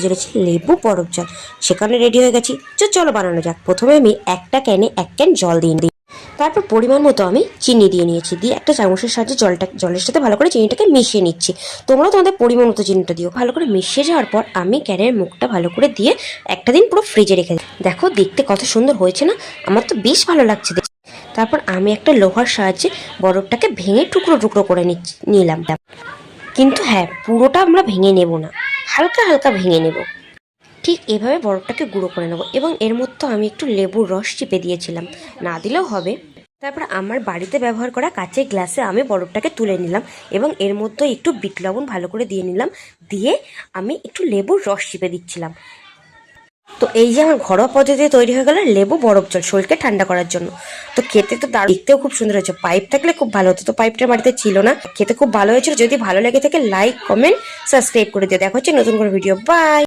চলেছি লেবু বরফ জল। সেখানে রেডি হয়ে গেছি, চলো বানানো যাক। প্রথমে আমি একটা ক্যানে 1 ক্যান জল দিয়ে দিই। তারপর পরিমাণ মতো আমি চিনি দিয়ে নিয়েছি, দিয়ে একটা চামচের সাহায্যে জলের সাথে ভালো করে চিনিটাকে মিশিয়ে নিচ্ছি। তোমরা তোমাদের পরিমাণ মতো চিনিটা দিও। ভালো করে মিশিয়ে যাওয়ার পর আমি ক্যানের মুখটা ভালো করে দিয়ে একটা দিন পুরো ফ্রিজে রেখে দিই। দেখো দেখতে কত সুন্দর হয়েছে না, আমার তো বেশ ভালো লাগছে। তারপর আমি একটা লোহার সাহায্যে বরফটাকে ভেঙে টুকরো টুকরো করে নিলাম। কিন্তু হ্যাঁ, পুরোটা আমরা ভেঙে নেব না, হালকা হালকা ভেঙে নেব। ঠিক এভাবে বরফটাকে গুঁড়ো করে নেব। এবং এর মধ্যে আমি একটু লেবুর রস চিপে দিয়েছিলাম, না দিলেও হবে। তারপর আমার বাড়িতে ব্যবহার করা কাঁচের গ্লাসে আমি বরফটাকে তুলে নিলাম এবং এর মধ্যে একটু বিট লবণ ভালো করে দিয়ে নিলাম। দিয়ে আমি একটু লেবুর রস চিপে দিচ্ছিলাম। তো এই যে আমার ঘরোয়া পদ্ধতিতে তৈরি হয়ে গেল লেবু বরফ জল, শরীরকে ঠান্ডা করার জন্য। তো খেতে তো দারুণ, দেখতেও খুব সুন্দর হয়েছে। পাইপ থাকলে খুব ভালো হতো, তো পাইপটা বাড়িতে ছিল না। খেতে খুব ভালো হয়েছিল। যদি ভালো লেগে থাকে লাইক, কমেন্ট, সাবস্ক্রাইব করে দিও। দেখা হচ্ছে নতুন কোনো ভিডিও। বাই।